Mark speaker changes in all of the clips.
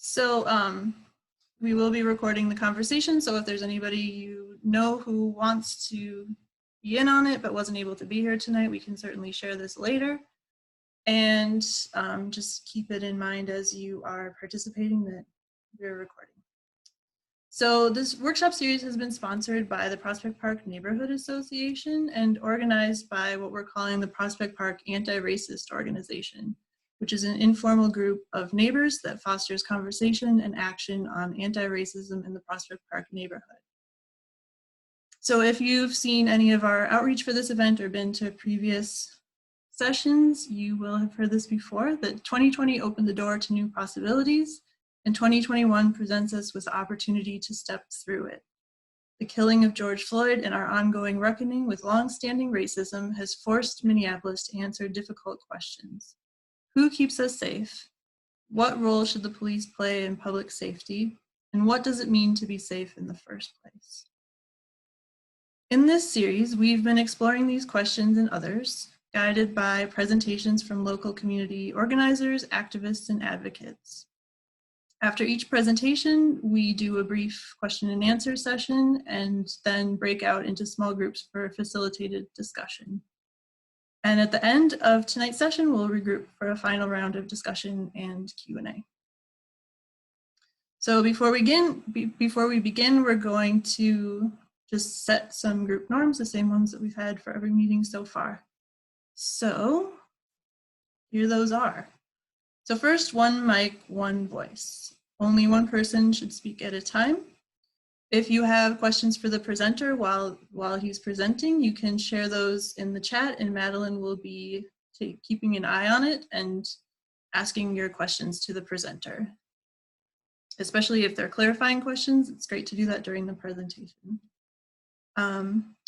Speaker 1: So we will be recording the conversation, so if there's anybody you know who wants to be in on it but wasn't able to be here tonight, we can certainly share this later. And just keep it in mind as you are participating that we're recording. So this workshop series has been sponsored by the Prospect Park Neighborhood Association and organized by what we're calling the Prospect Park Anti-Racist Organization, which is an informal group of neighbors that fosters conversation and action on anti-racism in the Prospect Park neighborhood. So if you've seen any of our outreach for this event or been to previous sessions, you will have heard this before, that 2020 opened the door to new possibilities, and 2021 presents us with the opportunity to step through it. The killing of George Floyd and our ongoing reckoning with longstanding racism has forced Minneapolis to answer difficult questions. Who keeps us safe? What role should the police play in public safety? And what does it mean to be safe in the first place? In this series, we've been exploring these questions and others, guided by presentations from local community organizers, activists, and advocates. After each presentation, we do a brief question and answer session and then break out into small groups for a facilitated discussion. And at the end of tonight's session, we'll regroup for a final round of discussion and Q&A. So before we begin, we're going to just set some group norms, the same ones that we've had for every meeting so far. So here those are. So first, one mic, one voice. Only one person should speak at a time. If you have questions for the presenter while he's presenting, you can share those in the chat, and Madeline will be keeping an eye on it and asking your questions to the presenter. Especially if they're clarifying questions, it's great to do that during the presentation.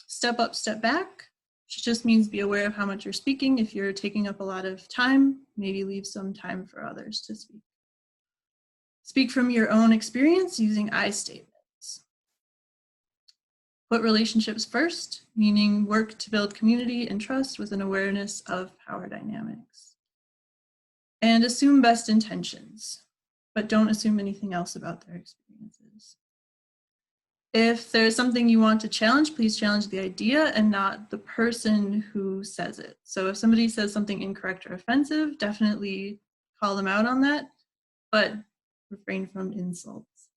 Speaker 1: Step up, step back, which just means be aware of how much you're speaking. If you're taking up a lot of time, maybe leave some time for others to speak. Speak from your own experience using I statements. Put relationships first, meaning work to build community and trust with an awareness of power dynamics. And assume best intentions, but don't assume anything else about their experiences. If there's something you want to challenge, please challenge the idea and not the person who says it. So if somebody says something incorrect or offensive, definitely call them out on that, but refrain from insults.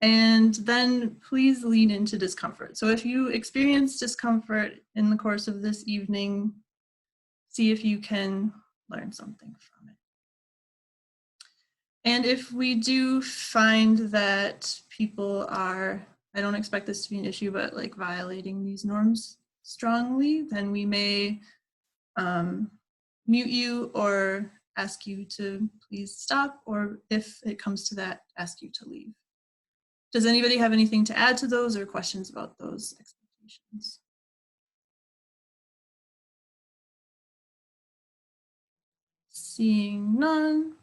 Speaker 1: And then please lean into discomfort. So if you experience discomfort in the course of this evening, see if you can learn something from it. And if we do find that people are, I don't expect this to be an issue, but like violating these norms strongly, then we may mute you or ask you to please stop, or if it comes to that, ask you to leave. Does anybody have anything to add to those or questions about those expectations? Seeing none,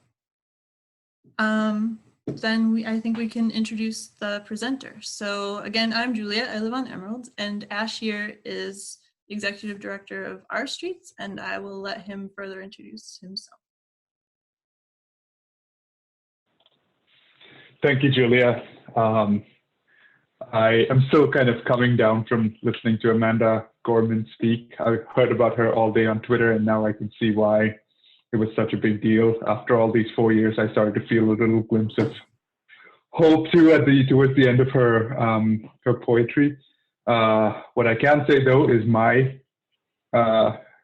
Speaker 1: then I think we can introduce the presenter. So again, I'm Juliet, I live on Emerald, and Ash here is the Executive Director of Our Streets, and I will let him further introduce himself.
Speaker 2: Thank you, Julia. I am still kind of coming down from listening to Amanda Gorman speak. I've heard about her all day on Twitter, and now I can see why it was such a big deal. After all these 4 years, I started to feel a little glimpse of hope too towards the end of her her poetry. What I can say though is my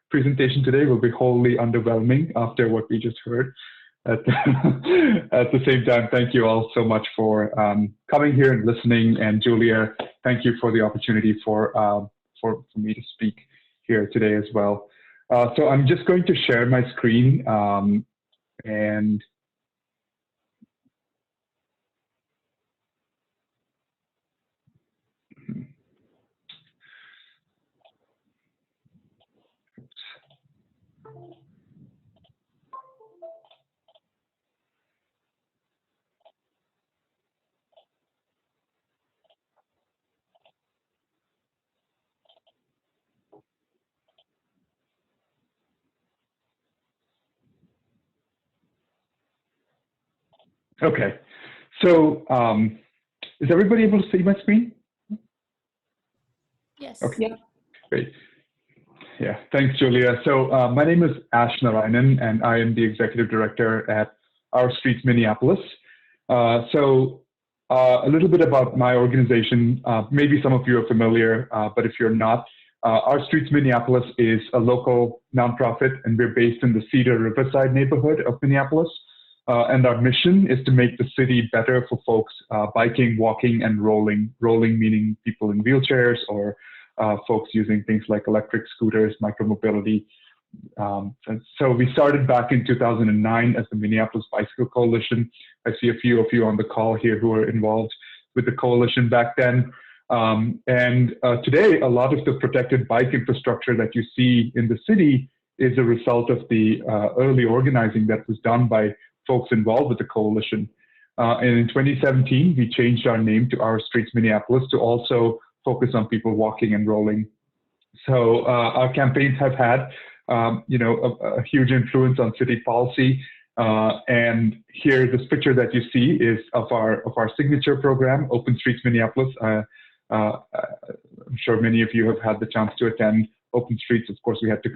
Speaker 2: presentation today will be wholly underwhelming after what we just heard. At the same time, thank you all so much for coming here and listening. And Julia, thank you for the opportunity for me to speak here today as well. So I'm just going to share my screen and Okay. So is everybody able to see my screen?
Speaker 1: Yes.
Speaker 2: Okay,
Speaker 3: Yeah.
Speaker 2: great. Yeah, thanks, Julia. So my name is Ash Narayanan, and I am the executive director at Our Streets Minneapolis. A little bit about my organization. Maybe some of you are familiar, but if you're not, Our Streets Minneapolis is a local nonprofit, and we're based in the Cedar Riverside neighborhood of Minneapolis. And our mission is to make the city better for folks biking, walking, and rolling. Rolling meaning people in wheelchairs or folks using things like electric scooters, micromobility. And so we started back in 2009 as the Minneapolis Bicycle Coalition. I see a few of you on the call here who are involved with the coalition back then. Today, a lot of the protected bike infrastructure that you see in the city is a result of the early organizing that was done by folks involved with the coalition. And in 2017, we changed our name to Our Streets Minneapolis to also focus on people walking and rolling. So our campaigns have had, a huge influence on city policy. And here, this picture that you see is of our signature program, Open Streets Minneapolis. I'm sure many of you have had the chance to attend Open Streets. Of course, we had to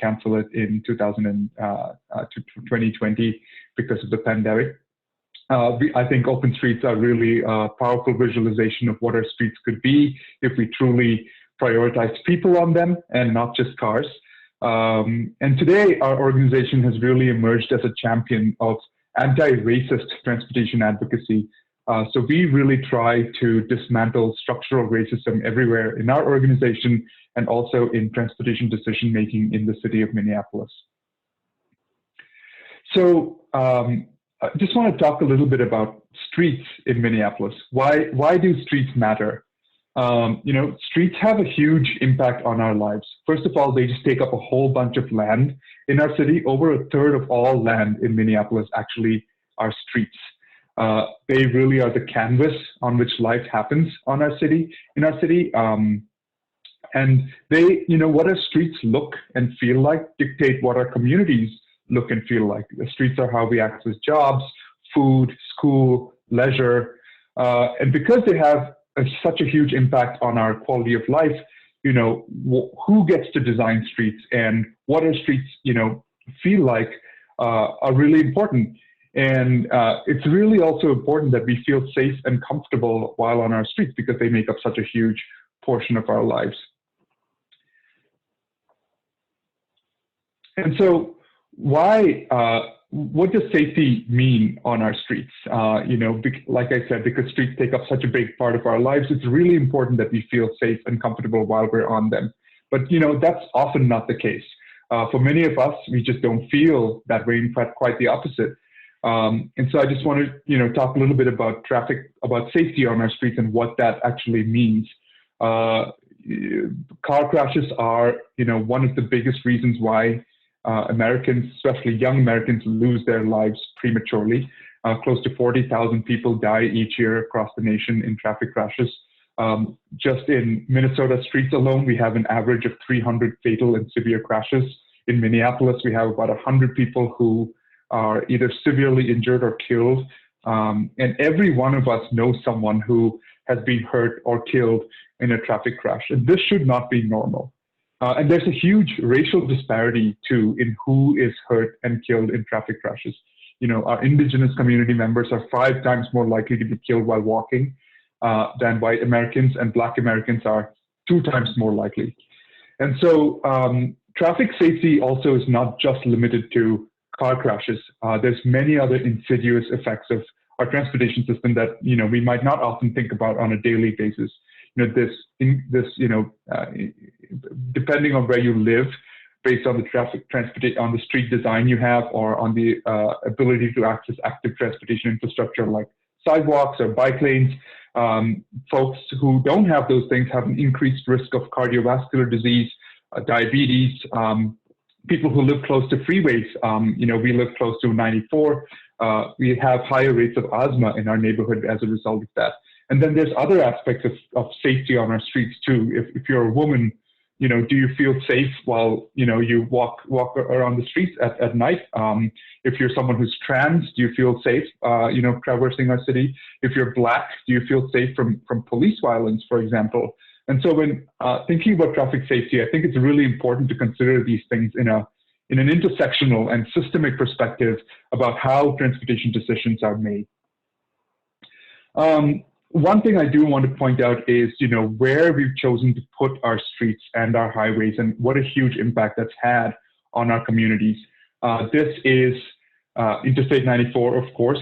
Speaker 2: cancel it in 2020 because of the pandemic. I think open streets are really a powerful visualization of what our streets could be if we truly prioritize people on them and not just cars. And today, our organization has really emerged as a champion of anti-racist transportation advocacy. So we really try to dismantle structural racism everywhere in our organization and also in transportation decision-making in the city of Minneapolis. So I just want to talk a little bit about streets in Minneapolis. Why do streets matter? Streets have a huge impact on our lives. First of all, they just take up a whole bunch of land in our city. Over a third of all land in Minneapolis actually are streets. They really are the canvas on which life happens in our city. And they, what our streets look and feel like dictate what our communities look and feel like. The streets are how we access jobs, food, school, leisure. And because they have such a huge impact on our quality of life, who gets to design streets and what our streets, feel like are really important. And it's really also important that we feel safe and comfortable while on our streets because they make up such a huge portion of our lives. And so what does safety mean on our streets? Like I said, because streets take up such a big part of our lives, it's really important that we feel safe and comfortable while we're on them. But, that's often not the case. For many of us, we just don't feel that way, in fact, quite the opposite. And so I just want to, talk a little bit about safety on our streets and what that actually means. Car crashes are, one of the biggest reasons why Americans, especially young Americans, lose their lives prematurely. Close to 40,000 people die each year across the nation in traffic crashes. Just in Minnesota streets alone, we have an average of 300 fatal and severe crashes. In Minneapolis, we have about 100 people who are either severely injured or killed. And every one of us knows someone who has been hurt or killed in a traffic crash. And this should not be normal. And there's a huge racial disparity, too, in who is hurt and killed in traffic crashes. Our indigenous community members are 5 times more likely to be killed while walking than white Americans, and Black Americans are 2 times more likely. And so traffic safety also is not just limited to car crashes. There's many other insidious effects of our transportation system that, we might not often think about on a daily basis. Depending on where you live, based on the street design you have, or on the ability to access active transportation infrastructure like sidewalks or bike lanes, folks who don't have those things have an increased risk of cardiovascular disease, diabetes. People who live close to freeways, we live close to 94. We have higher rates of asthma in our neighborhood as a result of that. And then there's other aspects of safety on our streets too. If you're a woman, do you feel safe while, you walk around the streets at night? If you're someone who's trans, do you feel safe, traversing our city? If you're Black, do you feel safe from police violence, for example? And so when thinking about traffic safety, I think it's really important to consider these things in an intersectional and systemic perspective about how transportation decisions are made. One thing I do want to point out is, where we've chosen to put our streets and our highways and what a huge impact that's had on our communities. This is Interstate 94, of course.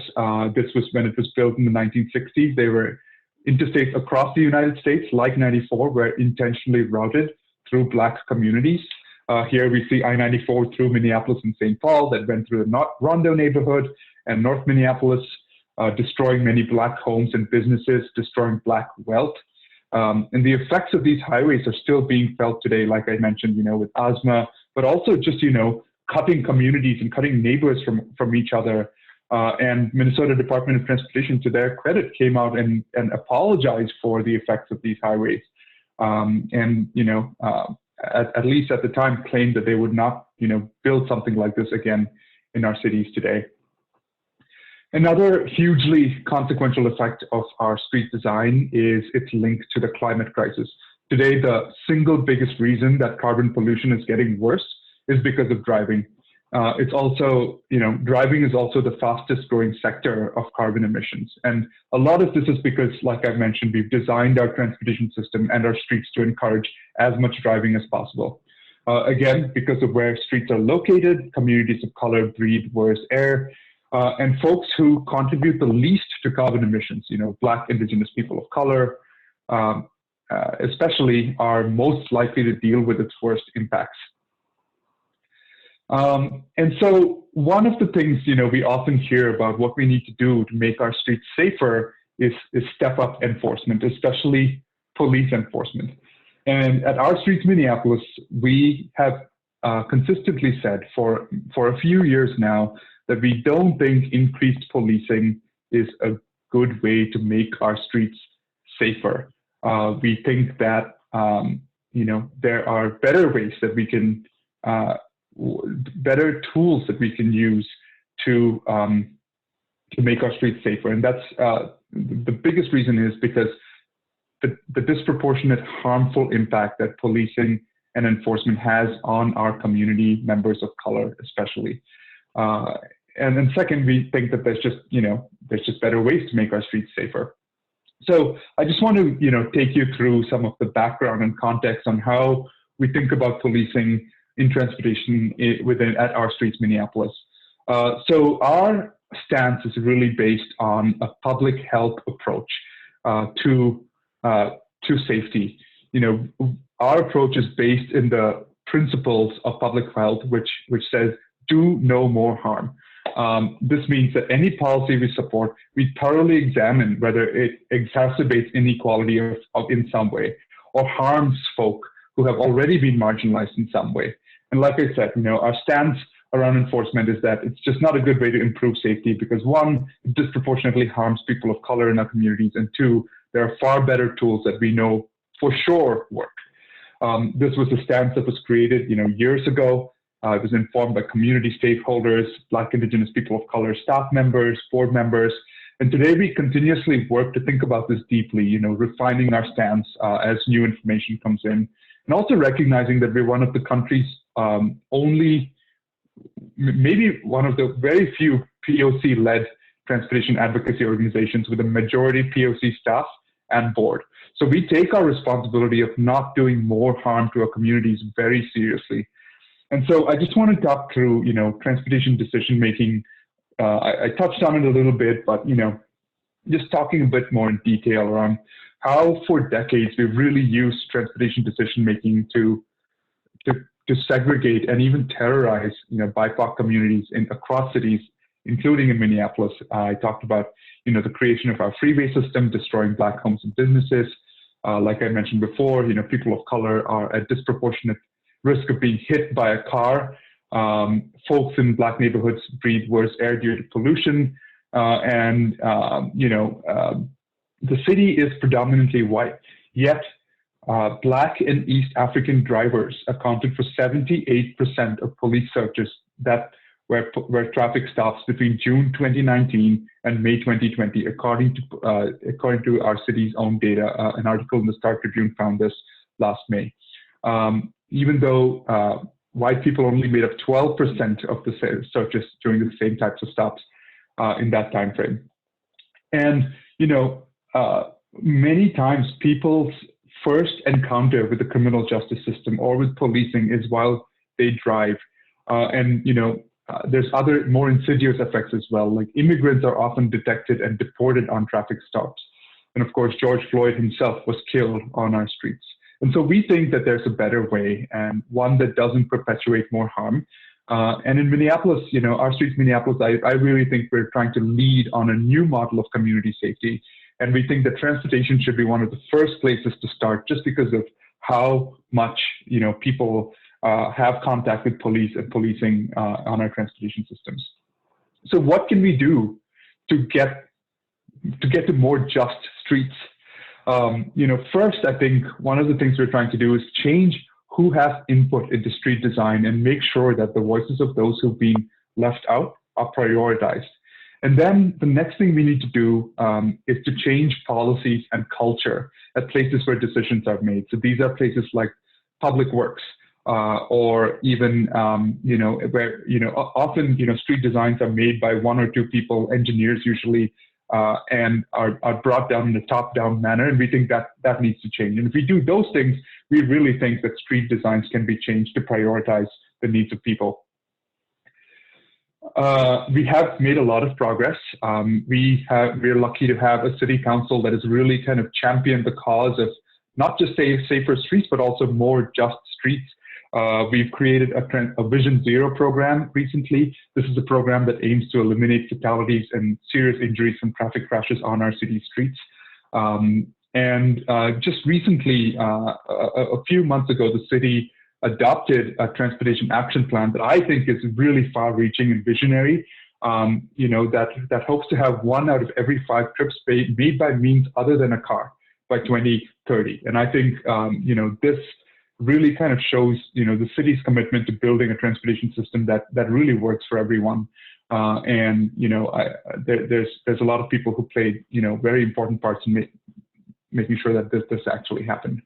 Speaker 2: This was when it was built in the 1960s. They were interstates across the United States, like 94, were intentionally routed through Black communities. Here we see I-94 through Minneapolis and St. Paul that went through the Rondo neighborhood and North Minneapolis, destroying many Black homes and businesses, destroying Black wealth. And the effects of these highways are still being felt today, like I mentioned, with asthma, but also just, cutting communities and cutting neighbors from each other. And Minnesota Department of Transportation, to their credit, came out and apologized for the effects of these highways. At least at the time, claimed that they would not, build something like this again in our cities today. Another hugely consequential effect of our street design is its link to the climate crisis. Today, the single biggest reason that carbon pollution is getting worse is because of driving. It's also, driving is also the fastest growing sector of carbon emissions. And a lot of this is because, like I've mentioned, we've designed our transportation system and our streets to encourage as much driving as possible. Again, because of where streets are located, communities of color breathe worse air, and folks who contribute the least to carbon emissions, Black, Indigenous people of color, especially, are most likely to deal with its worst impacts. And so one of the things, we often hear about what we need to do to make our streets safer is step up enforcement, especially police enforcement. And at our Streets Minneapolis, we have consistently said for a few years now that we don't think increased policing is a good way to make our streets safer. We think that, there are better ways that we can, better tools that we can use to make our streets safer. And that's the biggest reason is because the disproportionate harmful impact that policing and enforcement has on our community members of color, especially. And then second, we think that there's just better ways to make our streets safer. So I just want to, take you through some of the background and context on how we think about policing in transportation at our Streets Minneapolis. So our stance is really based on a public health approach to safety. Our approach is based in the principles of public health, which says do no more harm. This means that any policy we support, we thoroughly examine whether it exacerbates inequality in some way or harms folk who have already been marginalized in some way. And like I said, our stance around enforcement is that it's just not a good way to improve safety because one, it disproportionately harms people of color in our communities, and two, there are far better tools that we know for sure work. This was a stance that was created, years ago. It was informed by community stakeholders, Black, Indigenous people of color, staff members, board members. And today we continuously work to think about this deeply, refining our stance as new information comes in. And also recognizing that we're one of the country's maybe one of the very few POC-led transportation advocacy organizations with a majority POC staff and board. So we take our responsibility of not doing more harm to our communities very seriously. And so I just want to talk through, transportation decision-making. I touched on it a little bit, but, just talking a bit more in detail around how for decades we've really used transportation decision-making to segregate and even terrorize, BIPOC communities across cities, including in Minneapolis. I talked about, the creation of our freeway system, destroying Black homes and businesses. Like I mentioned before, people of color are at disproportionate risk of being hit by a car. Folks in Black neighborhoods breathe worse air due to pollution. The city is predominantly white, yet Black and East African drivers accounted for 78% of police searches that were traffic stops between June 2019 and May 2020, according to our city's own data. An article in the Star Tribune found this last May. Even though white people only made up 12% of the searches during the same types of stops in that time frame. And, many times people's first encounter with the criminal justice system or with policing is while they drive. There's other more insidious effects as well, like immigrants are often detected and deported on traffic stops. And of course, George Floyd himself was killed on our streets. And so we think that there's a better way, and one that doesn't perpetuate more harm. And in Minneapolis, our Streets Minneapolis, I really think we're trying to lead on a new model of community safety. And we think that transportation should be one of the first places to start, just because of how much people have contact with police and policing on our transportation systems. So what can we do to get to more just streets? First, I think one of the things we're trying to do is change who has input into street design and make sure that the voices of those who've been left out are prioritized. And then the next thing we need to do is to change policies and culture at places where decisions are made. So these are places like public works, or even, where, often, street designs are made by one or two people, engineers usually, and are brought down in a top-down manner. And we think that needs to change. And if we do those things, we really think that street designs can be changed to prioritize the needs of people. We have made a lot of progress. We're lucky to have a city council that has really kind of championed the cause of not just safer streets, but also more just streets. We've created a Vision Zero program recently. This is a program that aims to eliminate fatalities and serious injuries from traffic crashes on our city streets. Just recently, a few months ago, the city adopted a transportation action plan that I think is really far-reaching and visionary. That hopes to have 1 out of every 5 trips made by means other than a car by 2030. And I think this really kind of shows the city's commitment to building a transportation system that really works for everyone. There's a lot of people who played very important parts in making sure that this actually happened.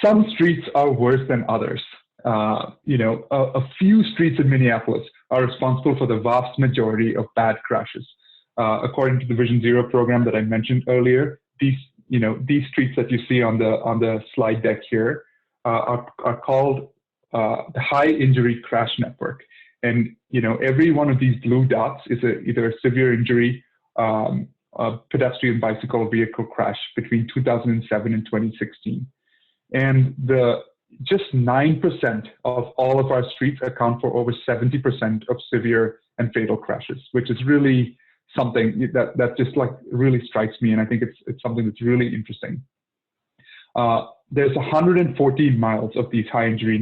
Speaker 2: Some streets are worse than others. A few streets in Minneapolis are responsible for the vast majority of bad crashes. According to the Vision Zero program that I mentioned earlier, these streets that you see on the slide deck here are called the High Injury Crash Network. And every one of these blue dots is either a severe injury, a pedestrian bicycle or vehicle crash between 2007 and 2016. And just 9% of all of our streets account for over 70% of severe and fatal crashes, which is really something that just really strikes me. And I think it's something that's really interesting. There's 114 miles of these high injury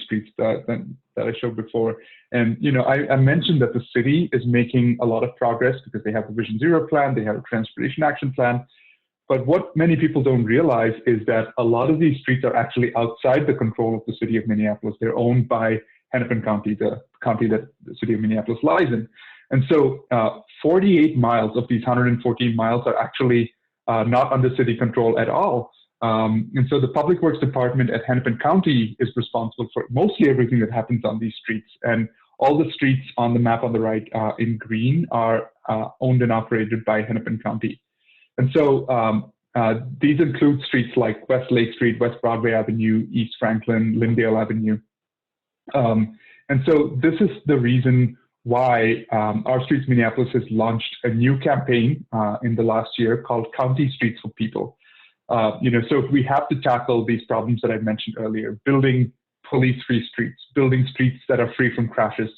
Speaker 2: streets that I showed before. And I mentioned that the city is making a lot of progress because they have the Vision Zero plan, they have a transportation action plan. But what many people don't realize is that a lot of these streets are actually outside the control of the city of Minneapolis. They're owned by Hennepin County, the county that the city of Minneapolis lies in. And so 48 miles of these 114 miles are actually not under city control at all. And so the Public Works Department at Hennepin County is responsible for mostly everything that happens on these streets. And all the streets on the map on the right in green are owned and operated by Hennepin County. And so these include streets like West Lake Street, West Broadway Avenue, East Franklin, Lyndale Avenue. And so this is the reason why our Streets Minneapolis has launched a new campaign in the last year called County Streets for People. So we have to tackle these problems that I mentioned earlier, building police-free streets, building streets that are free from crashes,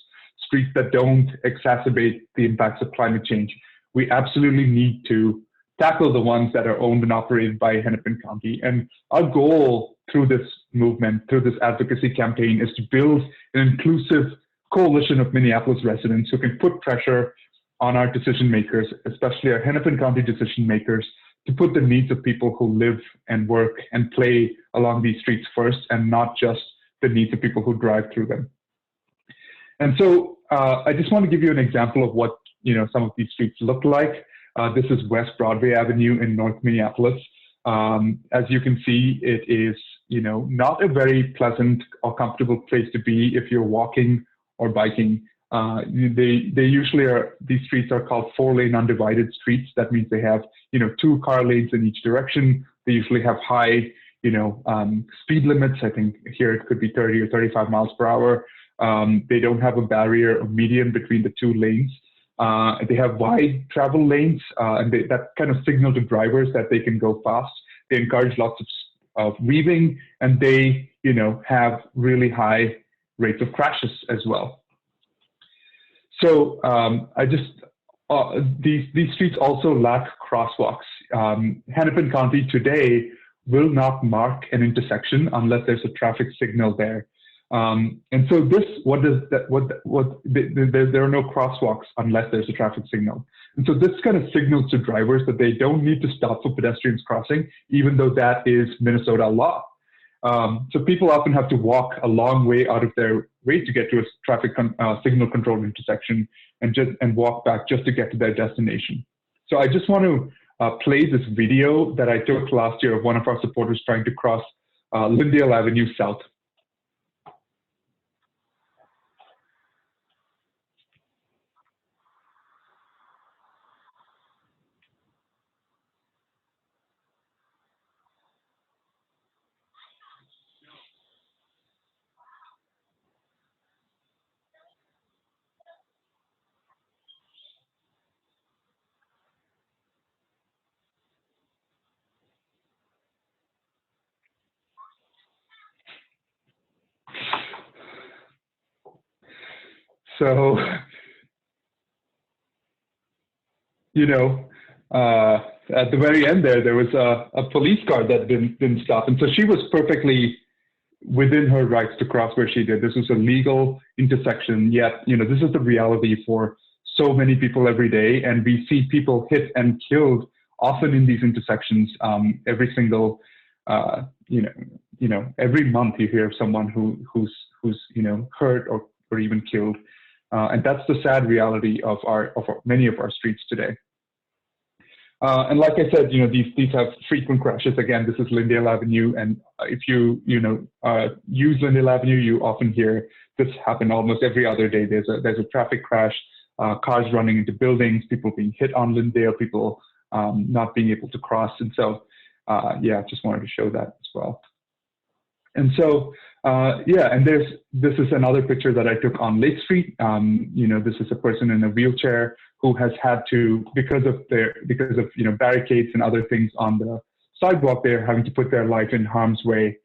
Speaker 2: streets that don't exacerbate the impacts of climate change. We absolutely need to tackle the ones that are owned and operated by Hennepin County. And our goal through this movement, through this advocacy campaign, is to build an inclusive coalition of Minneapolis residents who can put pressure on our decision makers, especially our Hennepin County decision makers, to put the needs of people who live and work and play along these streets first, and not just the needs of people who drive through them. And so I just want to give you an example of what some of these streets look like. This is West Broadway Avenue in North Minneapolis. As you can see, it is not a very pleasant or comfortable place to be if you're walking or biking. They usually are, these streets are called 4-lane undivided streets. That means they have 2 car lanes in each direction. They usually have high speed limits. I think here it could be 30 or 35 miles per hour. They don't have a barrier or median between the 2 lanes. They have wide travel lanes, and that kind of signal to drivers that they can go fast. They encourage lots of weaving, and they have really high rates of crashes as well. So these streets also lack crosswalks. Hennepin County today will not mark an intersection unless there's a traffic signal there. And so there are no crosswalks unless there's a traffic signal. And so this kind of signals to drivers that they don't need to stop for pedestrians crossing, even though that is Minnesota law. So people often have to walk a long way out of their way to get to a traffic signal controlled intersection and walk back just to get to their destination. So I just want to play this video that I took last year of one of our supporters trying to cross Lyndale Avenue South. So, at the very end there was a police car that didn't stop. And so she was perfectly within her rights to cross where she did. This was a legal intersection, yet, this is the reality for so many people every day. And we see people hit and killed often in these intersections every single, every month you hear of someone who's hurt or even killed. And that's the sad reality of many of our streets today. And like I said, these have frequent crashes. Again, this is Lyndale Avenue, and if you use Lyndale Avenue, you often hear this happen almost every other day. There's a traffic crash, cars running into buildings, people being hit on Lyndale, people not being able to cross. And so, just wanted to show that as well. And so, and this is another picture that I took on Lake Street. This is a person in a wheelchair who has had to, because of barricades and other things on the sidewalk, they're having to put their life in harm's way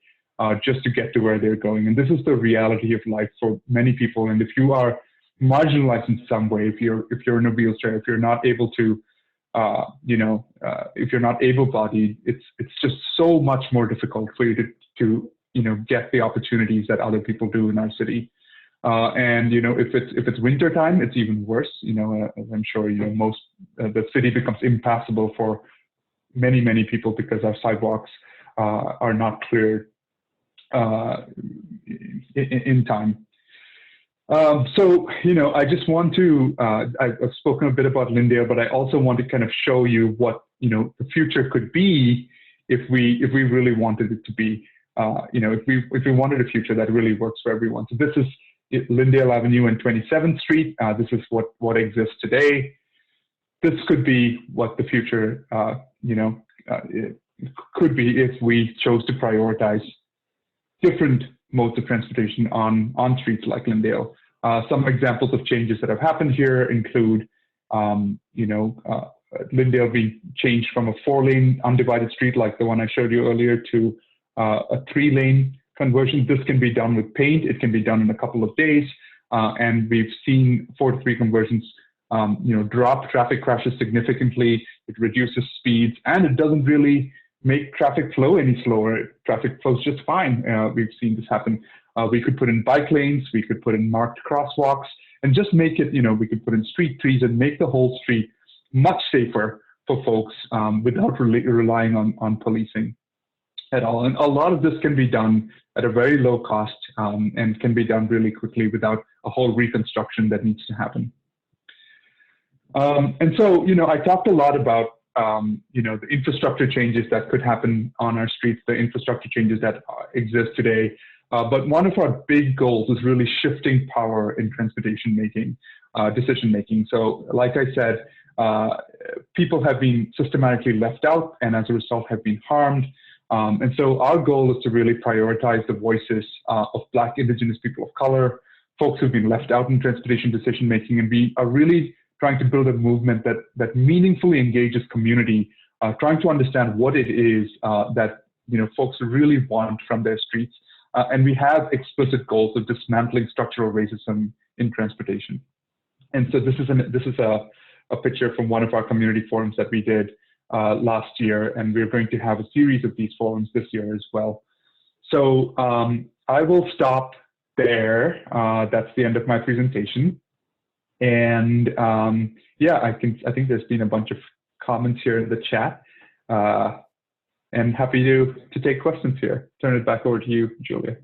Speaker 2: just to get to where they're going. And this is the reality of life for many people. And if you are marginalized in some way, if you're in a wheelchair, if you're not able to, if you're not able-bodied, it's just so much more difficult for you to get the opportunities that other people do in our city. And if it's winter time, it's even worse. As I'm sure the city becomes impassable for many people because our sidewalks are not cleared in time. So I just want to. I've spoken a bit about Lyndale, but I also want to kind of show you what the future could be if we really wanted it to be. If we wanted a future that really works for everyone. So this is Lyndale Avenue and 27th Street. This is what exists today. This could be what the future, it could be if we chose to prioritize different modes of transportation on streets like Lyndale. Some examples of changes that have happened here include, Lyndale being changed from a 4-lane undivided street like the one I showed you earlier to a 3-lane conversion. This can be done with paint. It can be done in a couple of days. And we've seen 4-to-3 conversions, drop traffic crashes significantly. It reduces speeds, and it doesn't really make traffic flow any slower. Traffic flows just fine. We've seen this happen. We could put in bike lanes. We could put in marked crosswalks and just make it, we could put in street trees and make the whole street much safer for folks without relying on policing at all. And a lot of this can be done at a very low cost and can be done really quickly without a whole reconstruction that needs to happen. And so, I talked a lot about, the infrastructure changes that could happen on our streets, the infrastructure changes that exist today. But one of our big goals is really shifting power in transportation making, decision making. So like I said, people have been systematically left out and as a result have been harmed. And so our goal is to really prioritize the voices of Black, Indigenous people of color, folks who've been left out in transportation decision making, and we are really trying to build a movement that meaningfully engages community, trying to understand what it is that folks really want from their streets. And we have explicit goals of dismantling structural racism in transportation. And so this is a picture from one of our community forums that we did last year, and we're going to have a series of these forums this year as well. So I will stop there. That's the end of my presentation. And yeah, I think there's been a bunch of comments here in the chat, and happy to take questions here. Turn it back over to you, Julia.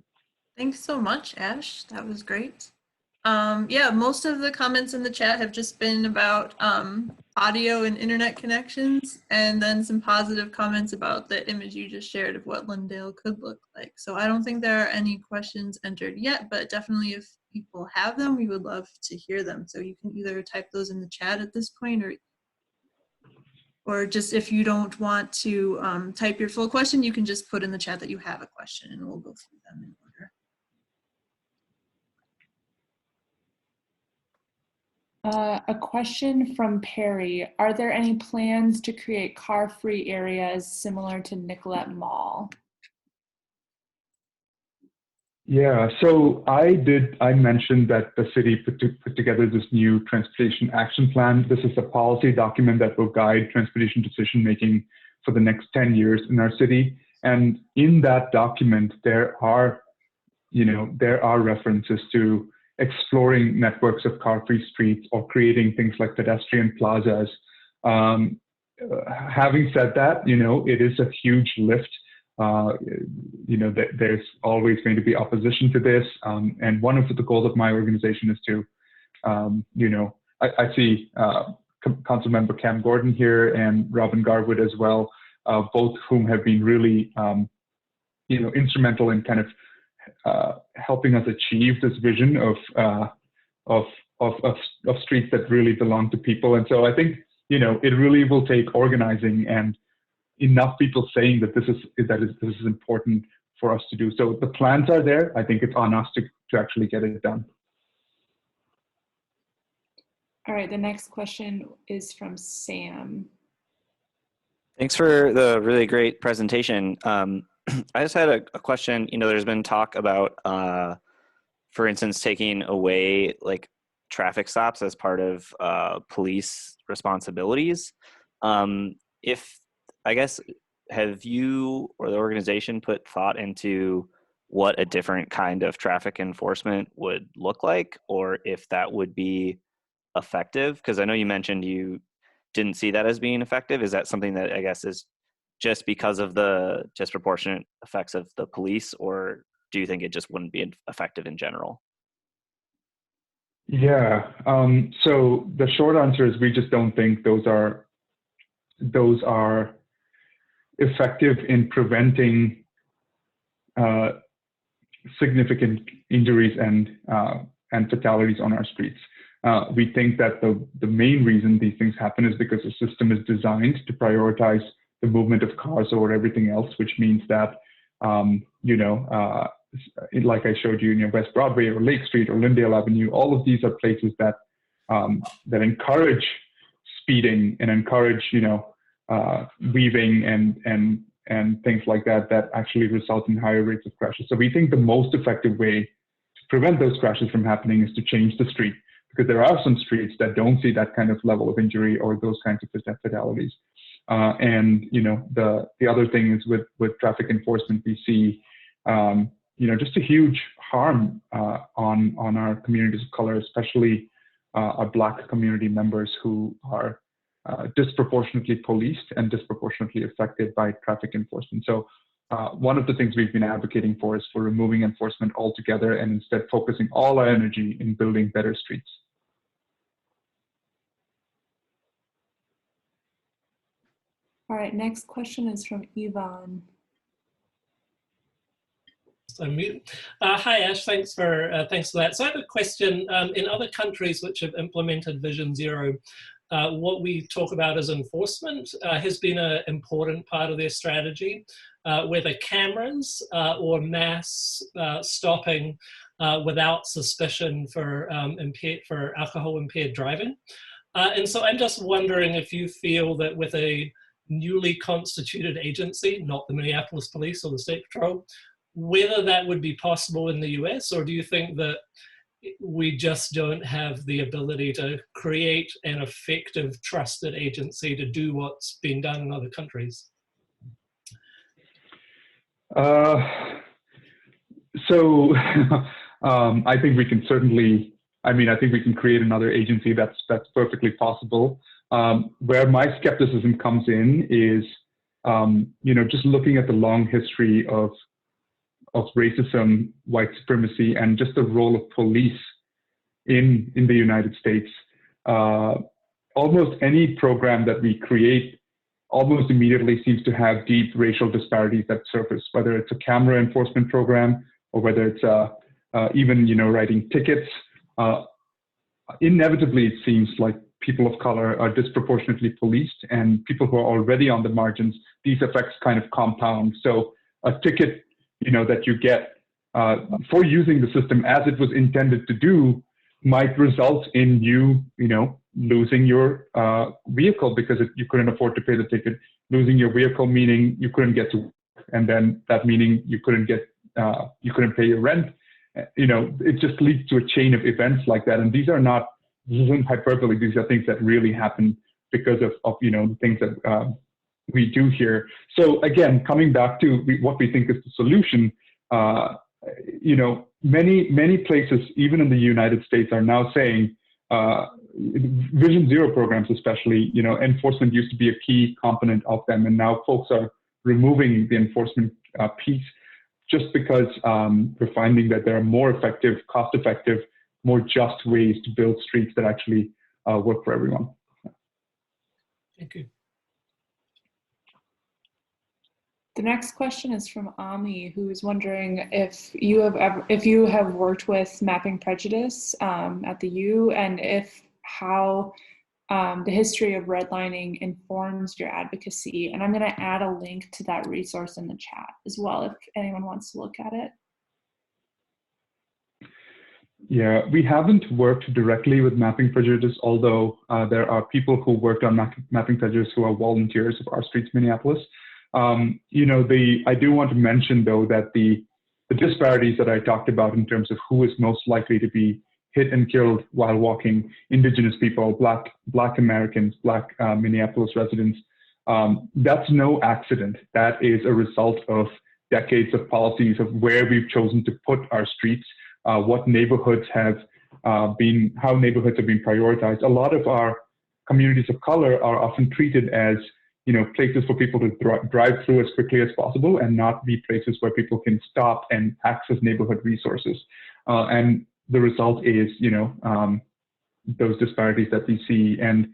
Speaker 1: Thanks so much, Ash. That was great. Yeah, most of the comments in the chat have just been about audio and internet connections, and then some positive comments about the image you just shared of what Lindale could look like. So I don't think there are any questions entered yet, but definitely if people have them, we would love to hear them. So you can either type those in the chat at this point, or just if you don't want to type your full question, you can just put in the chat that you have a question and we'll go through them in order.
Speaker 3: A question from Perry. Are there any plans to create car-free areas similar to Nicollet Mall?
Speaker 2: Yeah, so I mentioned that the city put together this new transportation action plan. This is a policy document that will guide transportation decision making for the next 10 years in our city. And in that document, there are references to exploring networks of car-free streets or creating things like pedestrian plazas. Having said that, it is a huge lift. There's always going to be opposition to this. And one of the goals of my organization is to, I see Councilmember Cam Gordon here and Robin Garwood as well, both whom have been really, instrumental in kind of helping us achieve this vision of streets that really belong to people. And so I think, it really will take organizing and enough people saying that this is important for us to do. So the plans are there. I think it's on us to actually get it done.
Speaker 3: All right, the next question is from Sam.
Speaker 4: Thanks for the really great presentation. I just had a question. There's been talk about, for instance, taking away like traffic stops as part of police responsibilities. Have you or the organization put thought into what a different kind of traffic enforcement would look like, or if that would be effective? Because I know you mentioned you didn't see that as being effective. Is that something that I guess is just because of the disproportionate effects of the police, or do you think it just wouldn't be effective in general?
Speaker 2: Yeah, so the short answer is we just don't think those are effective in preventing significant injuries and fatalities on our streets. We think that the main reason these things happen is because the system is designed to prioritize the movement of cars over everything else, which means that, like I showed you, West Broadway or Lake Street or Lindale Avenue, all of these are places that encourage speeding and encourage, weaving and things like that actually result in higher rates of crashes. So we think the most effective way to prevent those crashes from happening is to change the street, because there are some streets that don't see that kind of level of injury or those kinds of fatalities. And the other thing is with traffic enforcement, we see just a huge harm on our communities of color, especially our Black community members who are disproportionately policed and disproportionately affected by traffic enforcement. So one of the things we've been advocating for is for removing enforcement altogether and instead focusing all our energy in building better streets.
Speaker 3: All right, next question is from Yvonne.
Speaker 5: Hi Ash, thanks for that. So I have a question. In other countries which have implemented Vision Zero, what we talk about as enforcement has been an important part of their strategy, whether cameras or mass stopping without suspicion for alcohol impaired driving. And so I'm just wondering if you feel that with a newly constituted agency, not the Minneapolis Police or the State Patrol, whether that would be possible in the US, or do you think that we just don't have the ability to create an effective, trusted agency to do what's been done in other countries?
Speaker 2: So I think we can certainly, I think we can create another agency that's perfectly possible. Where my skepticism comes in is, just looking at the long history of racism, white supremacy, and just the role of police in the United States. Almost any program that we create almost immediately seems to have deep racial disparities that surface, whether it's a camera enforcement program or whether it's even writing tickets. Inevitably, it seems like people of color are disproportionately policed, and people who are already on the margins, these effects kind of compound. So a ticket that you get for using the system as it was intended to do might result in you, losing your vehicle because you couldn't afford to pay the ticket. Losing your vehicle meaning you couldn't get to work, and then that meaning you couldn't pay your rent. It just leads to a chain of events like that. And this isn't hyperbole. These are things that really happen because of things that we do here. So again, coming back to what we think is the solution, many places, even in the United States, are now saying, Vision Zero programs especially, enforcement used to be a key component of them, and now folks are removing the enforcement piece just because we're finding that there are more effective, cost-effective, more just ways to build streets that actually work for everyone.
Speaker 5: Thank you.
Speaker 3: The next question is from Ami, who is wondering if you have worked with mapping prejudice at the U, and how the history of redlining informs your advocacy. And I'm going to add a link to that resource in the chat as well if anyone wants to look at it.
Speaker 2: Yeah, we haven't worked directly with mapping prejudice, although there are people who worked on mapping prejudice who are volunteers of our Streets Minneapolis. I do want to mention, though, that the disparities that I talked about in terms of who is most likely to be hit and killed while walking, Indigenous people, Black Americans, Black Minneapolis residents, that's no accident. That is a result of decades of policies of where we've chosen to put our streets, what neighborhoods have been, how neighborhoods have been prioritized. A lot of our communities of color are often treated as places for people to drive through as quickly as possible, and not be places where people can stop and access neighborhood resources. And the result is, those disparities that we see, and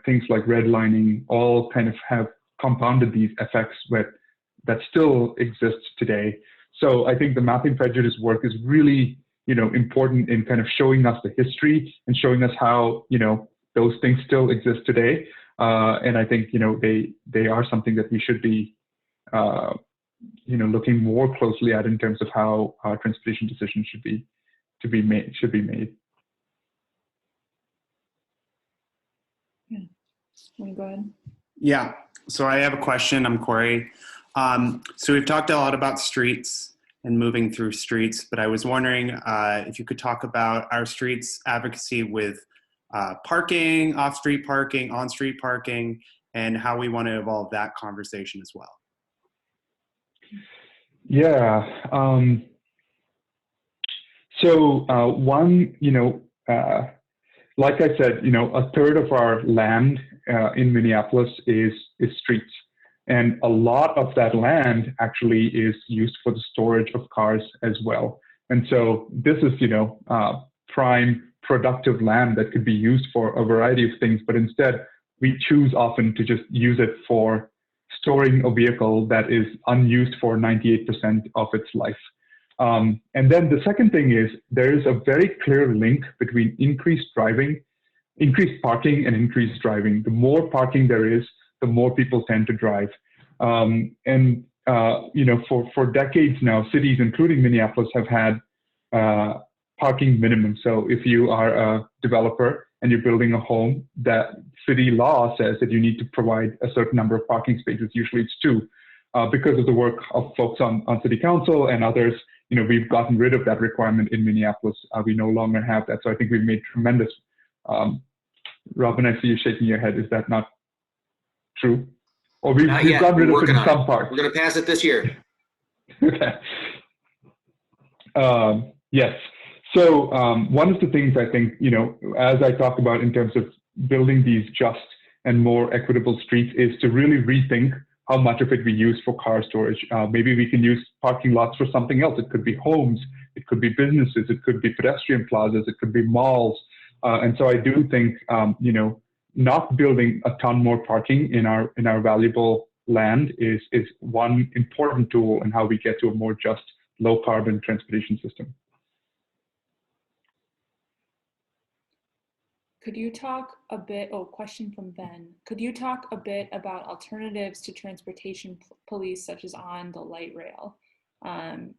Speaker 2: things like redlining all kind of have compounded these effects that still exists today. So I think the mapping prejudice work is really, important in kind of showing us the history and showing us how, those things still exist today. And I think, they are something that we should be, looking more closely at in terms of how our transportation decisions should be made.
Speaker 3: Yeah. Want to go ahead?
Speaker 6: Yeah. So I have a question. I'm Corey. So we've talked a lot about streets and moving through streets, but I was wondering if you could talk about our streets advocacy with parking, off-street parking, on-street parking, and how we want to evolve that conversation as well.
Speaker 2: Yeah. So one, like I said, a third of our land in Minneapolis is streets. And a lot of that land actually is used for the storage of cars as well. And so this is, prime productive land that could be used for a variety of things, but instead we choose often to just use it for storing a vehicle that is unused for 98% of its life. And then the second thing is there is a very clear link between increased parking and increased driving. The more parking there is, the more people tend to drive. For decades now, cities, including Minneapolis, have had parking minimum. So if you are a developer and you're building a home, that city law says that you need to provide a certain number of parking spaces. Usually it's 2. Because of the work of folks on city council and others, we've gotten rid of that requirement in Minneapolis. We no longer have that. So I think we've made tremendous. Robin, I see you shaking your head. Is that not true? Or we've gotten rid of it in some parts.
Speaker 7: We're going to pass it this year.
Speaker 2: Okay. Yes. So one of the things I think, as I talk about in terms of building these just and more equitable streets is to really rethink how much of it we use for car storage. Maybe we can use parking lots for something else. It could be homes, it could be businesses, it could be pedestrian plazas, it could be malls. And so I do think, not building a ton more parking in our valuable land is one important tool in how we get to a more just, low carbon transportation system.
Speaker 3: Could you talk a bit, question from Ben. Could you talk a bit about alternatives to transportation police, such as on the light rail? And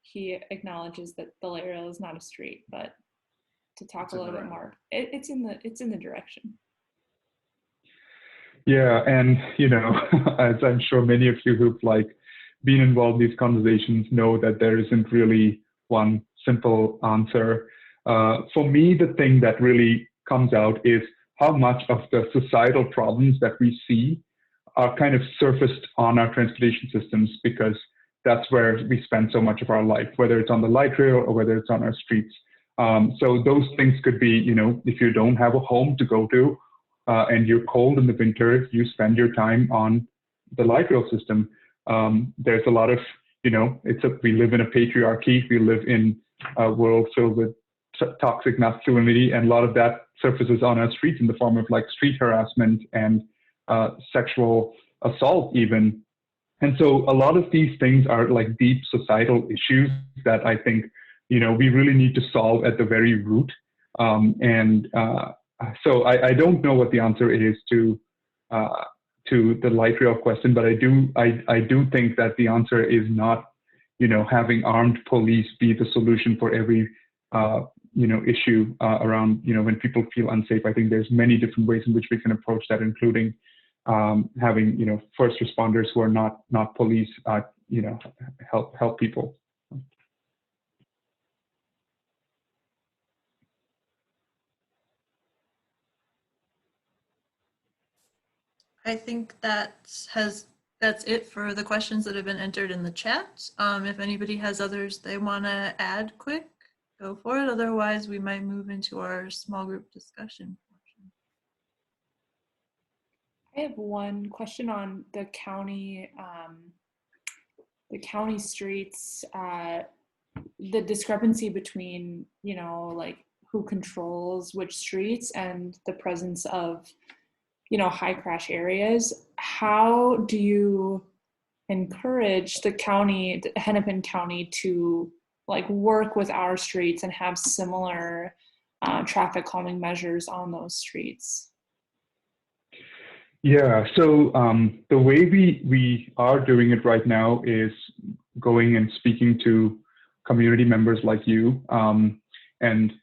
Speaker 3: he acknowledges that the light rail is not a street, but to talk a little bit more, it's in the direction.
Speaker 2: Yeah, and as I'm sure many of you who've been involved in these conversations know that there isn't really one simple answer. For me, the thing that really comes out is how much of the societal problems that we see are kind of surfaced on our transportation systems, because that's where we spend so much of our life, whether it's on the light rail or whether it's on our streets. So those things could be, if you don't have a home to go to and you're cold in the winter, you spend your time on the light rail system. There's a lot of, we live in a patriarchy. We live in a world filled with toxic masculinity, and a lot of that surfaces on our streets in the form of street harassment and sexual assault even. And so a lot of these things are deep societal issues that I think, we really need to solve at the very root. So I don't know what the answer is to the light rail question, but I do think that the answer is not, having armed police be the solution for every issue around, when people feel unsafe. I think there's many different ways in which we can approach that, including having, first responders who are not police, help people.
Speaker 1: I think that's it for the questions that have been entered in the chat. If anybody has others they want to add quick, go for it. Otherwise, we might move into our small group discussion.
Speaker 3: I have one question on the county streets, the discrepancy between, who controls which streets and the presence of high crash areas. How do you encourage the county, Hennepin County, to work with our streets and have similar traffic calming measures on those streets?
Speaker 2: Yeah, so the way we are doing it right now is going and speaking to community members like you and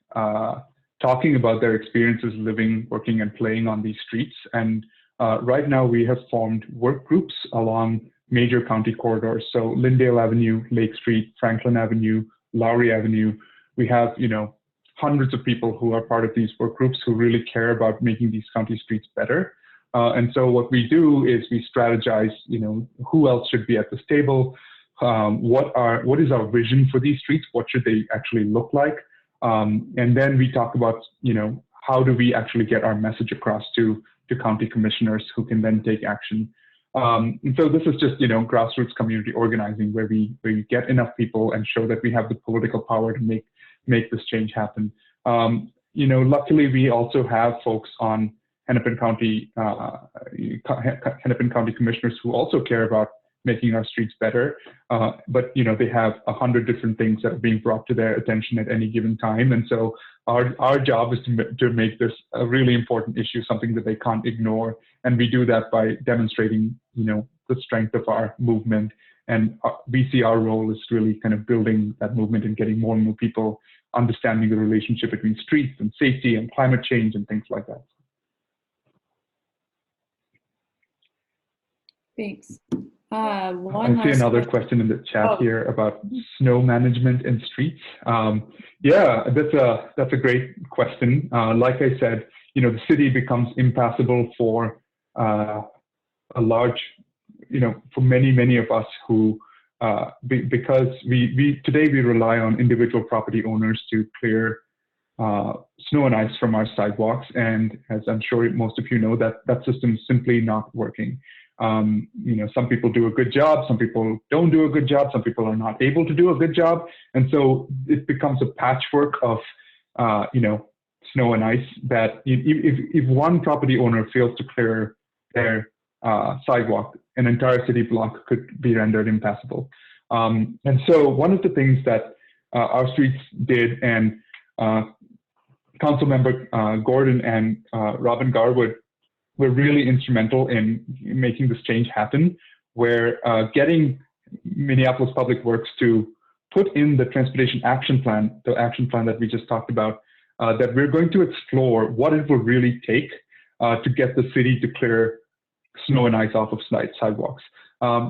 Speaker 2: talking about their experiences living, working, and playing on these streets. And right now we have formed work groups along major county corridors. So Lyndale Avenue, Lake Street, Franklin Avenue, Lowry Avenue. We have, hundreds of people who are part of these work groups who really care about making these county streets better. And so what we do is we strategize, who else should be at this table? What is our vision for these streets? What should they actually look like? And then we talk about, how do we actually get our message across to county commissioners who can then take action. And so this is just, grassroots community organizing where we get enough people and show that we have the political power to make this change happen. Luckily we also have folks on Hennepin County commissioners who also care about making our streets better. But they have 100 different things that are being brought to their attention at any given time. And so our job is to make this a really important issue, something that they can't ignore. And we do that by demonstrating, the strength of our movement. And we see our role as really kind of building that movement and getting more and more people understanding the relationship between streets and safety and climate change and things like that.
Speaker 3: Thanks.
Speaker 2: I see another question in the chat here about snow management and streets. Yeah, that's a great question. Like I said, the city becomes impassable for a large, for many of us who, because today we rely on individual property owners to clear snow and ice from our sidewalks. And as I'm sure most of you know, that system is simply not working. Some people do a good job, some people don't do a good job, some people are not able to do a good job. And so it becomes a patchwork of, snow and ice that if one property owner fails to clear their sidewalk, an entire city block could be rendered impassable. And so one of the things that our streets did, and Councilmember Gordon and Robin Garwood were really instrumental in making this change happen, where getting Minneapolis Public Works to put in the transportation action plan, the action plan that we just talked about, that we're going to explore what it will really take to get the city to clear snow and ice off of sidewalks.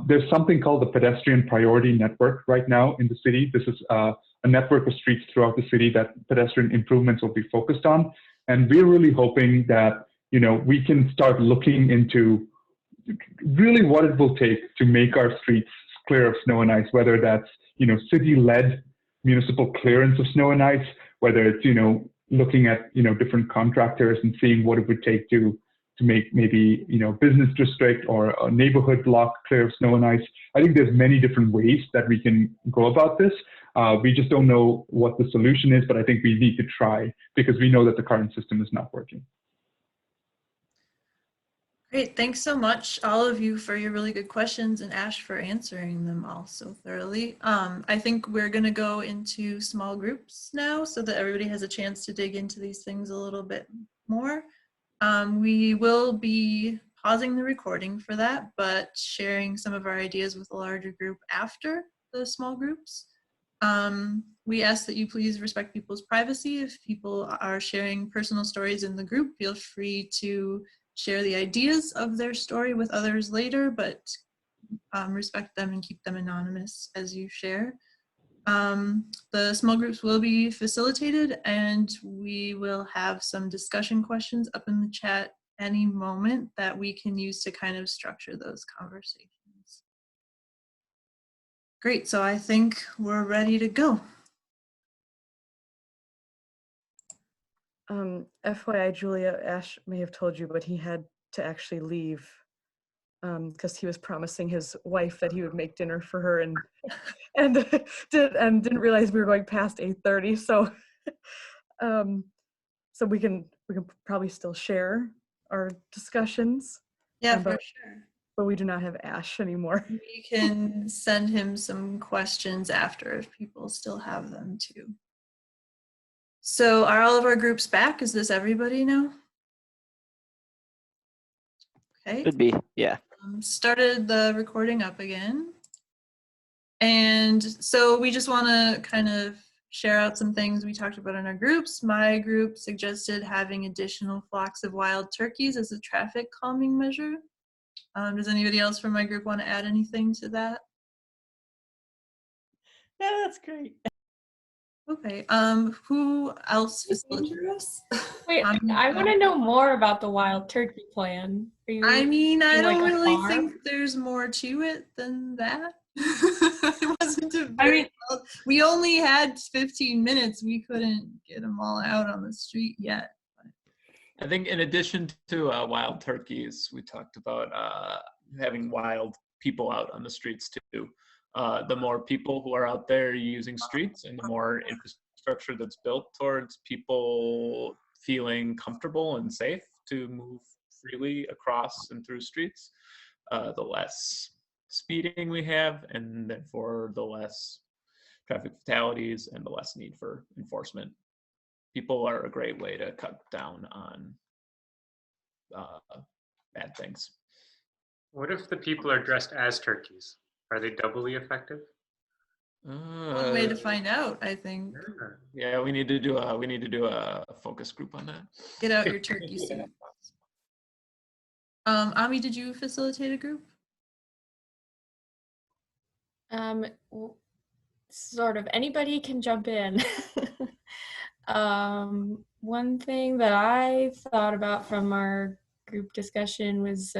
Speaker 2: There's something called the Pedestrian Priority Network right now in the city. This is a network of streets throughout the city that pedestrian improvements will be focused on. And we're really hoping that we can start looking into really what it will take to make our streets clear of snow and ice, whether that's, city-led municipal clearance of snow and ice, whether it's, looking at, different contractors and seeing what it would take to make maybe, business district or a neighborhood block clear of snow and ice. I think there's many different ways that we can go about this. We just don't know what the solution is, but I think we need to try because we know that the current system is not working.
Speaker 1: Great, thanks so much, all of you, for your really good questions, and Ash for answering them all so thoroughly. I think we're going to go into small groups now so that everybody has a chance to dig into these things a little bit more. We will be pausing the recording for that, but sharing some of our ideas with a larger group after the small groups. We ask that you please respect people's privacy. If people are sharing personal stories in the group, feel free to share the ideas of their story with others later, but respect them and keep them anonymous as you share. The small groups will be facilitated, and we will have some discussion questions up in the chat any moment that we can use to kind of structure those conversations. Great, so I think we're ready to go.
Speaker 7: FYI, Julia, Ash may have told you, but he had to actually leave because he was promising his wife that he would make dinner for her, and didn't realize we were going past 8:30. So so we can probably still share our discussions.
Speaker 1: Yeah, for sure.
Speaker 7: But we do not have Ash anymore.
Speaker 1: We can send him some questions after if people still have them too. So are all of our groups back? Is this everybody now? Okay.
Speaker 4: Could be, yeah.
Speaker 1: Started the recording up again. And so we just want to kind of share out some things we talked about in our groups. My group suggested having additional flocks of wild turkeys as a traffic calming measure. Does anybody else from my group want to add anything to that?
Speaker 8: Yeah, that's great.
Speaker 1: Okay, who else facilitated us?
Speaker 8: Wait, I want to know more about the wild turkey plan.
Speaker 1: I mean, I don't really think there's more to it than that. It wasn't a very we only had 15 minutes. We couldn't get them all out on the street yet.
Speaker 9: I think in addition to wild turkeys, we talked about having wild people out on the streets too. The more people who are out there using streets and the more infrastructure that's built towards people feeling comfortable and safe to move freely across and through streets, the less speeding we have, and therefore the less traffic fatalities and the less need for enforcement. People are a great way to cut down on bad things.
Speaker 10: What if the people are dressed as turkeys? Are they doubly effective?
Speaker 1: One way to find out, I think.
Speaker 9: Yeah, we need to do a focus group on that.
Speaker 1: Get out your turkey suit. Ami, did you facilitate a group?
Speaker 8: Sort of. Anybody can jump in. One thing that I thought about from our group discussion was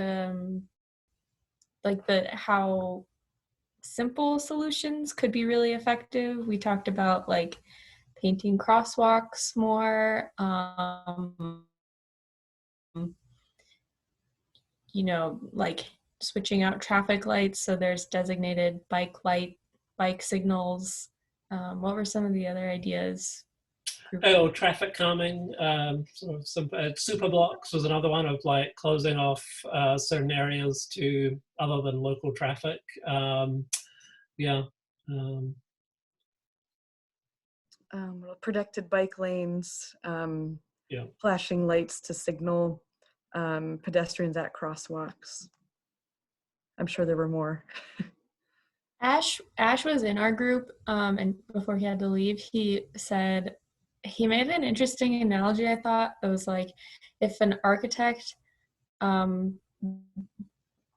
Speaker 8: like how simple solutions could be really effective. We talked about like painting crosswalks more, like switching out traffic lights so there's designated bike signals. What were some of the other ideas?
Speaker 5: Oh, traffic calming. Sort of some super blocks was another one of like closing off certain areas to other than local traffic.
Speaker 7: Protected bike lanes,
Speaker 5: Yeah.
Speaker 7: flashing lights to signal pedestrians at crosswalks. I'm sure there were more.
Speaker 8: Ash was in our group, and before he had to leave, he said he made an interesting analogy. I thought it was like if an architect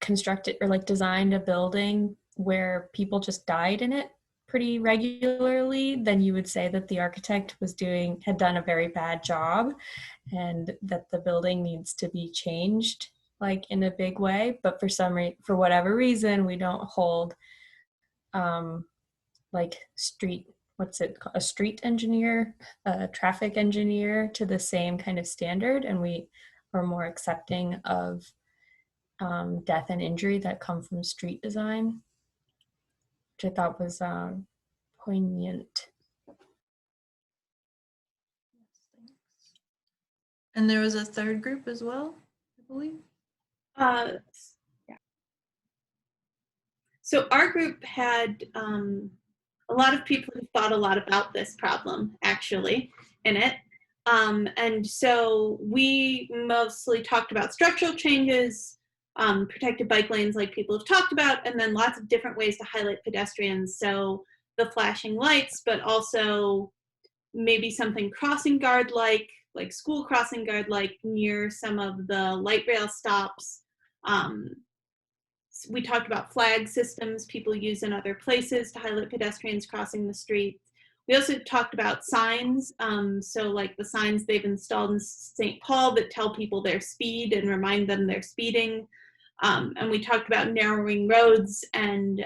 Speaker 8: constructed or like designed a building where people just died in it pretty regularly, then you would say that the architect had done a very bad job, and that the building needs to be changed like in a big way. But for whatever reason, we don't hold like a street engineer, a traffic engineer to the same kind of standard, and we are more accepting of death and injury that come from street design, which I thought was poignant.
Speaker 1: And there was a third group as well, I believe.
Speaker 11: Yeah. So our group had a lot of people who thought a lot about this problem actually in it. And so we mostly talked about structural changes, protected bike lanes like people have talked about, and then lots of different ways to highlight pedestrians. So the flashing lights, but also maybe something crossing guard like school crossing guard like near some of the light rail stops. We talked about flag systems people use in other places to highlight pedestrians crossing the street. We also talked about signs, so like the signs they've installed in St. Paul that tell people their speed and remind them they're speeding. And we talked about narrowing roads and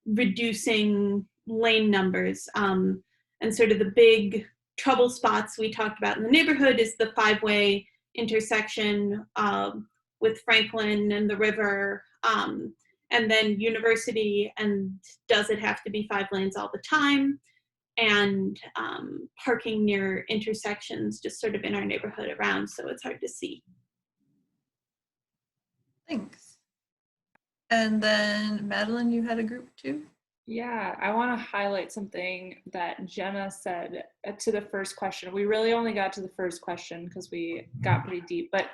Speaker 11: reducing lane numbers. And sort of the big trouble spots we talked about in the neighborhood is the 5-way intersection with Franklin and the river, and then University, and does it have to be 5 lanes all the time? And parking near intersections just sort of in our neighborhood around, so it's hard to see.
Speaker 1: Thanks. And then Madeline, you had a group too?
Speaker 3: Yeah, I want to highlight something that Jenna said to the first question. We really only got to the first question because we got pretty deep, but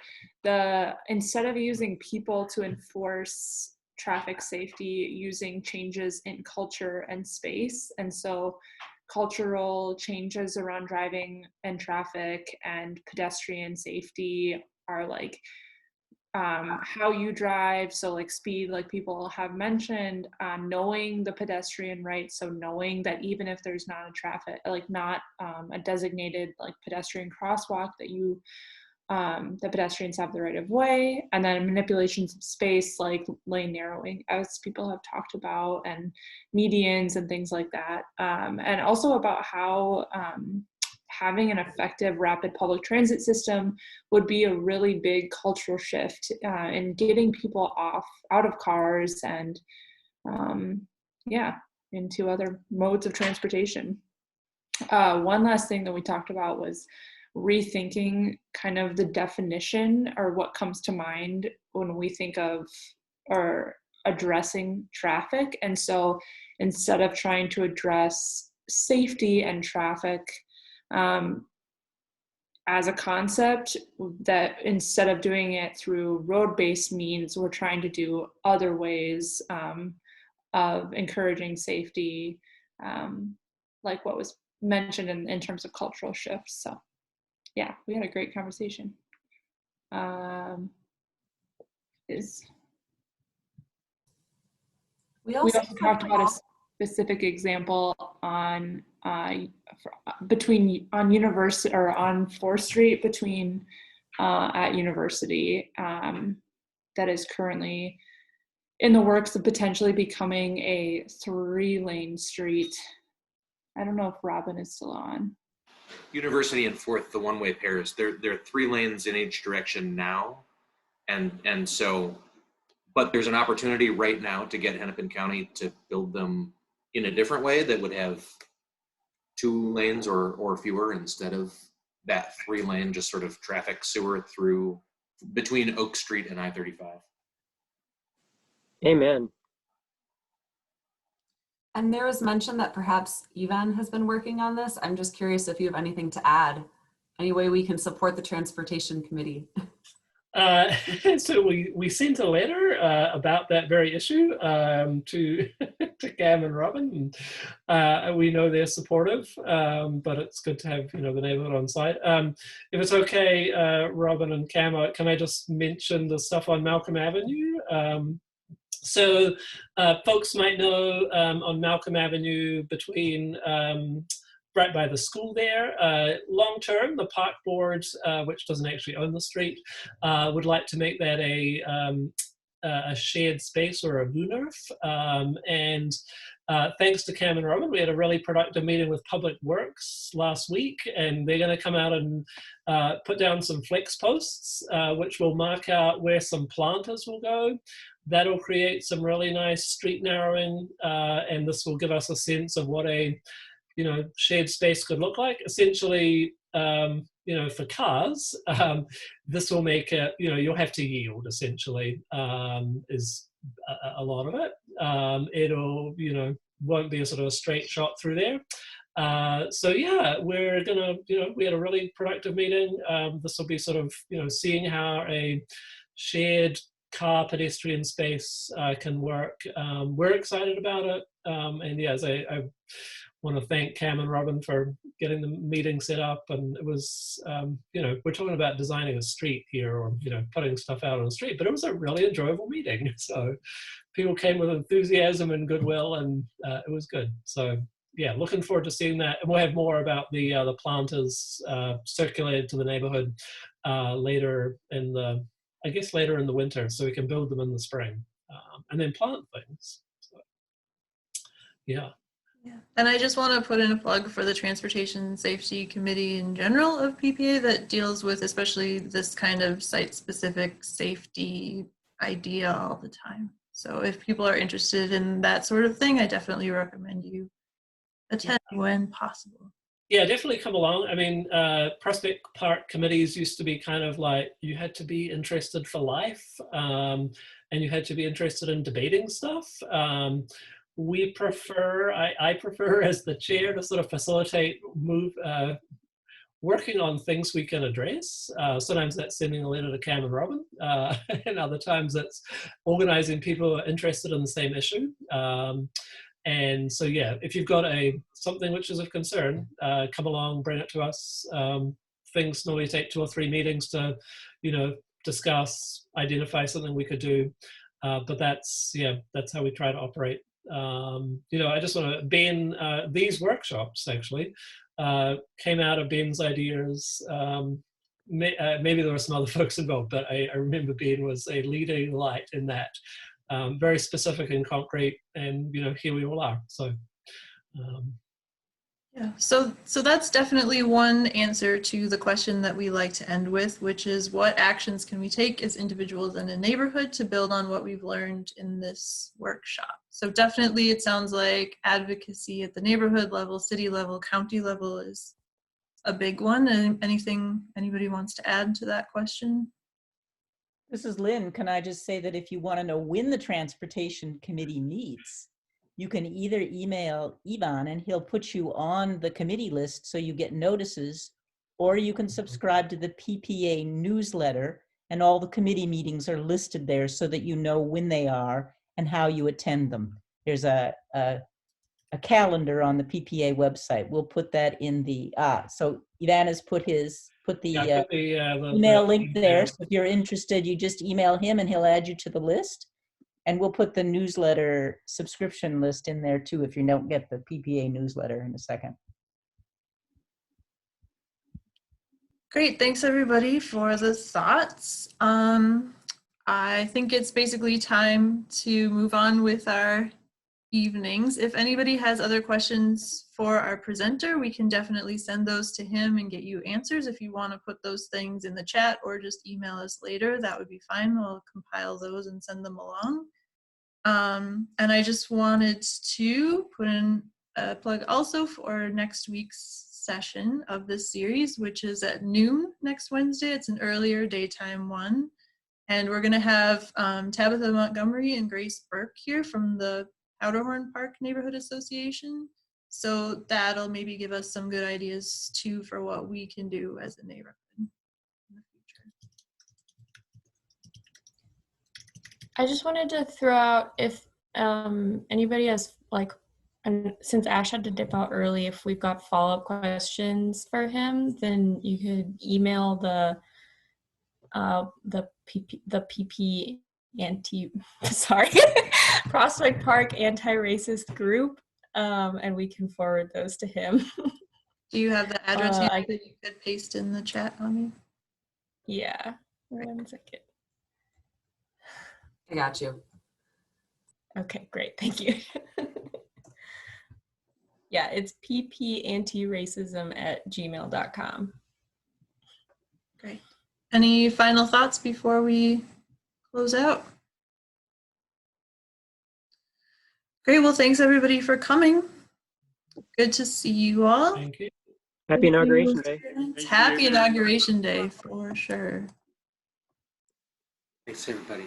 Speaker 3: instead of using people to enforce traffic safety, using changes in culture and space. And so cultural changes around driving and traffic and pedestrian safety are like how you drive, so like speed, like people have mentioned, knowing the pedestrian rights, so knowing that even if there's not a traffic, like not a designated like pedestrian crosswalk, that the pedestrians have the right of way, and then manipulations of space like lane narrowing, as people have talked about, and medians and things like that, and also about how having an effective rapid public transit system would be a really big cultural shift in getting people out of cars and into other modes of transportation. One last thing that we talked about was rethinking kind of the definition or what comes to mind when we think of or addressing traffic. And so instead of trying to address safety and traffic as a concept, that instead of doing it through road-based means, we're trying to do other ways of encouraging safety, like what was mentioned in terms of cultural shifts. So yeah, we had a great conversation. We also talked about a specific example on University or on 4th Street between at University that is currently in the works of potentially becoming a 3-lane street. I don't know if Robin is still on.
Speaker 12: University and 4th, the one-way pairs, there are 3 lanes in each direction now, and so, but there's an opportunity right now to get Hennepin County to build them in a different way that would have 2 lanes or fewer instead of that 3-lane just sort of traffic sewer through between Oak Street and I-35.
Speaker 13: Amen.
Speaker 14: And there was mention that perhaps Ivan has been working on this. I'm just curious if you have anything to add, any way we can support the transportation committee.
Speaker 5: So we sent a letter about that very issue to Cam and Robin. And, we know they're supportive, but it's good to have the neighborhood on site. If it's okay, Robin and Cam, can I just mention the stuff on Malcolm Avenue? So folks might know on Malcolm Avenue between right by the school there, long term, the park board, which doesn't actually own the street, would like to make that a shared space or a VUNERF. And thanks to Cam and Robin, we had a really productive meeting with Public Works last week, and they're going to come out and put down some flex posts, which will mark out where some planters will go. That'll create some really nice street narrowing, and this will give us a sense of what a shared space could look like. Essentially, for cars, this will make it, you'll have to yield, essentially, is a lot of it. It'll, won't be a sort of a straight shot through there. So yeah, we're gonna, we had a really productive meeting. This will be sort of, seeing how a shared car pedestrian space can work. We're excited about it. And yeah, as I want to thank Cam and Robin for getting the meeting set up. And it was, we're talking about designing a street here or, putting stuff out on the street, but it was a really enjoyable meeting. So people came with enthusiasm and goodwill, and it was good. So yeah, looking forward to seeing that. And we'll have more about the planters circulated to the neighborhood later in the winter, so we can build them in the spring and then plant things. So, yeah.
Speaker 1: Yeah, and I just want to put in a plug for the Transportation Safety Committee in general of PPA that deals with especially this kind of site-specific safety idea all the time. So if people are interested in that sort of thing, I definitely recommend you attend when possible.
Speaker 5: Yeah, definitely come along. I mean, Prospect Park committees used to be kind of like, you had to be interested for life, and you had to be interested in debating stuff. We prefer, I prefer as the chair to sort of facilitate working on things we can address. Sometimes that's sending a letter to Cam and Robin, and other times it's organizing people who are interested in the same issue. And so, yeah, if you've got something which is of concern, come along, bring it to us. Things normally take 2 or 3 meetings to, discuss, identify something we could do. But that's how we try to operate. I just want to, Ben, these workshops actually came out of Ben's ideas. Maybe there were some other folks involved, but I remember Ben was a leading light in that. Very specific and concrete, and here we all are. So
Speaker 1: Yeah, so that's definitely one answer to the question that we like to end with, which is what actions can we take as individuals in a neighborhood to build on what we've learned in this workshop? So definitely it sounds like advocacy at the neighborhood level, city level, county level is a big one. And anything anybody wants to add to that question?
Speaker 13: This is Lynn. Can I just say that if you want to know when the Transportation Committee meets, you can either email Ivan and he'll put you on the committee list so you get notices, or you can subscribe to the PPA newsletter and all the committee meetings are listed there so that you know when they are and how you attend them. There's a calendar on the PPA website. We'll put that in the, so Ivan has put the email link there. So if you're interested, you just email him and he'll add you to the list. And we'll put the newsletter subscription list in there too if you don't get the PPA newsletter in a second.
Speaker 1: Great, thanks everybody for the thoughts. I think it's basically time to move on with our evenings. If anybody has other questions for our presenter, we can definitely send those to him and get you answers. If you want to put those things in the chat or just email us later, that would be fine. We'll compile those and send them along. And I just wanted to put in a plug also for next week's session of this series, which is at noon next Wednesday. It's an earlier daytime one. And we're going to have Tabitha Montgomery and Grace Burke here from the Powderhorn Park Neighborhood Association. So that'll maybe give us some good ideas too for what we can do as a neighborhood in the future.
Speaker 8: I just wanted to throw out if anybody has and since Ash had to dip out early, if we've got follow-up questions for him, then you could email the PP Prospect Park Anti-Racist Group, and we can forward those to him.
Speaker 1: Do you have the address that you could paste in the chat on me?
Speaker 8: Yeah, 1 second.
Speaker 14: I got you.
Speaker 8: Okay, great, thank you. Yeah, it's ppantyracism@gmail.com.
Speaker 1: Great. Any final thoughts before we close out? Great, well, thanks everybody for coming. Good to see you all.
Speaker 5: Thank you.
Speaker 15: Happy Inauguration Day.
Speaker 1: Happy Inauguration Day, for sure.
Speaker 12: Thanks, everybody.